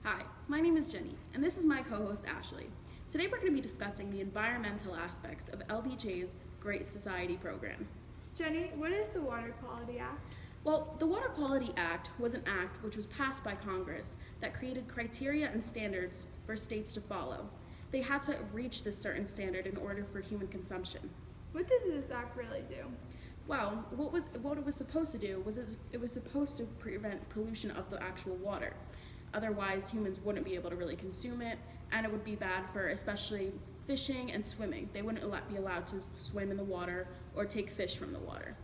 Hi, my name is Jenny, and this is my co-host Ashley. Today we're going to be discussing the environmental aspects of LBJ's Great Society program. Jenny, what is the Water Quality Act? Well, the Water Quality Act was an act which was passed by Congress that created criteria and standards for states to follow. They had to reach this certain standard in order for human consumption. What does this act really do? Well, what it was supposed to do was it was supposed to prevent pollution of the actual water. Otherwise, humans wouldn't be able to really consume it, and it would be bad for especially fishing and swimming. They wouldn't be allowed to swim in the water or take fish from the water.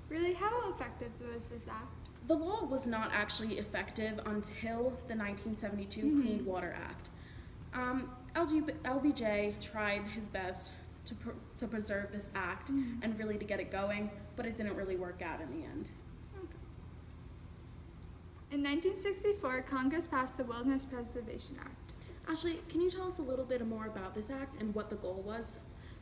Really, how effective was this act? The law was not actually effective until the 1972 Clean Water Act. LBJ tried his best to preserve this act and really to get it going, but it didn't really work out in the end. In 1964, Congress passed the Wilderness Preservation Act. Ashley, can you tell us a little bit more about this act and what the goal was?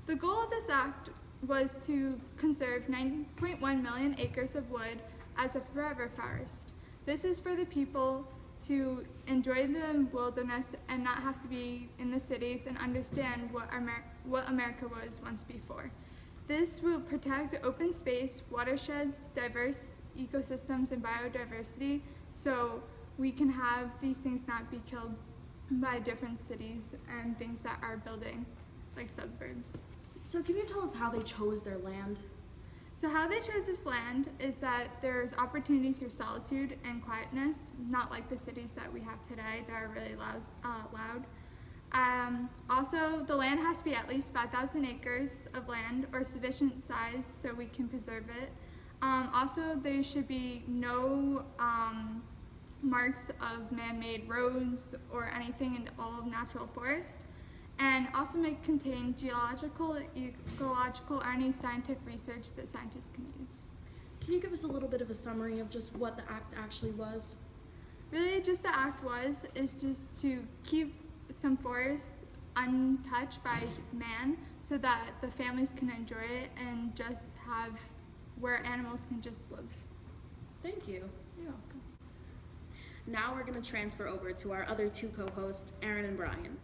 The goal of this act was to conserve 9.1 million acres of wood as a forever forest. This is for the people to enjoy the wilderness and not have to be in the cities and understand what America was once before. This will protect open space, watersheds, diverse ecosystems, and biodiversity, so we can have these things not be killed by different cities and things that are building, like suburbs. So can you tell us how they chose their land? So how they chose this land is that there's opportunities for solitude and quietness, not like the cities that we have today that are really loud. Also, the land has to be at least 5,000 acres of land or sufficient size so we can preserve it. Also, there should be no marks of man-made roads or anything in all of natural forest. And also may contain geological, ecological, or any scientific research that scientists can use. Can you give us a little bit of a summary of just what the act actually was? Really, just the act is just to keep some forests untouched by man so that the families can enjoy it and just have where animals can just live. Thank you. You're welcome. Now we're going to transfer over to our other two co-hosts, Aaron and Brian.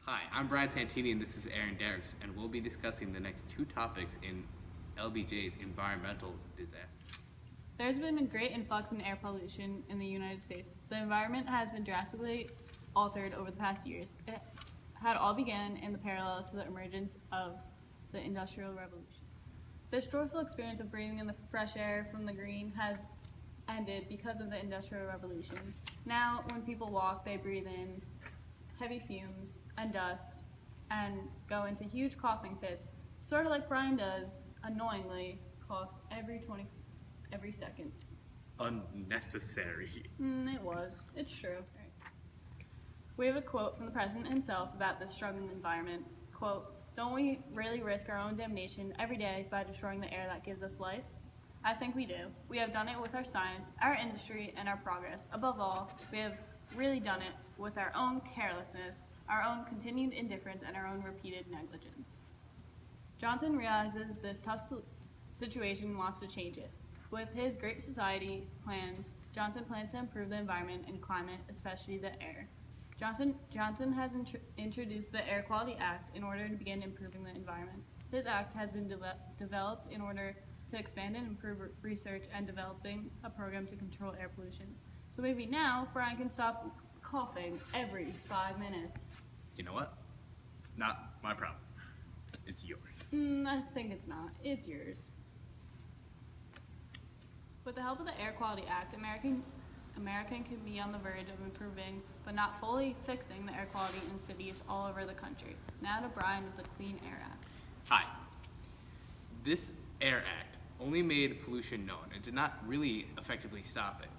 Hi, I'm Brian Santini and this is Aaron Derricks, and we'll be discussing the next two topics in LBJ's environmental disaster. There's been a great influx in air pollution in the United States. The environment has been drastically altered over the past years. It had all begun in the parallel to the emergence of the Industrial Revolution. This joyful experience of breathing in the fresh air from the green has ended because of the Industrial Revolution. Now, when people walk, they breathe in heavy fumes and dust and go into huge coughing fits, sort of like Brian does, annoyingly, coughs every second. Unnecessary. It was. It's true. We have a quote from the president himself about this struggling environment. Quote, "Don't we really risk our own damnation every day by destroying the air that gives us life? I think we do. We have done it with our science, our industry, and our progress. Above all, we have really done it with our own carelessness, our own continued indifference, and our own repeated negligence." Johnson realizes this tough situation and wants to change it. With his Great Society plans, Johnson plans to improve the environment and climate, especially the air. Johnson has introduced the Air Quality Act in order to begin improving the environment. This act has been developed in order to expand and improve research and developing a program to control air pollution. So maybe now Brian can stop coughing every 5 minutes. You know what? It's not my problem. It's yours. I think it's not. It's yours. With the help of the Air Quality Act, American can be on the verge of improving, but not fully fixing the air quality in cities all over the country. Now to Brian with the Clean Air Act. Hi. This Air Act only made pollution known. It did not really effectively stop it.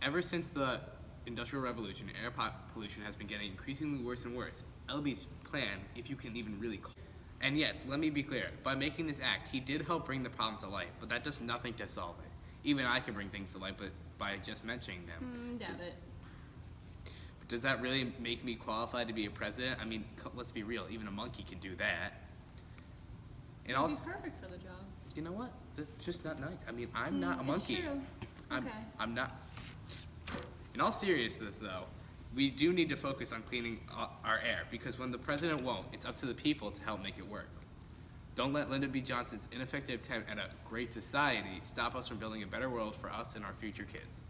Ever since the Industrial Revolution, air pollution has been getting increasingly worse and worse. LB's plan if you can even really call. And yes, let me be clear, by making this act, he did help bring the problem to light, but that does nothing to solve it. Even I can bring things to light, but by just mentioning them. Doubt it. Does that really make me qualified to be a president? I mean, let's be real, even a monkey can do that. And You'd also, be perfect for the job. you know what? That's just not nice. I mean, I'm not a It's monkey. true. Okay. I'm not. In all seriousness, though, we do need to focus on cleaning our air, because when the president won't, it's up to the people to help make it work. Don't let Lyndon B. Johnson's ineffective attempt at a great society stop us from building a better world for us and our future kids.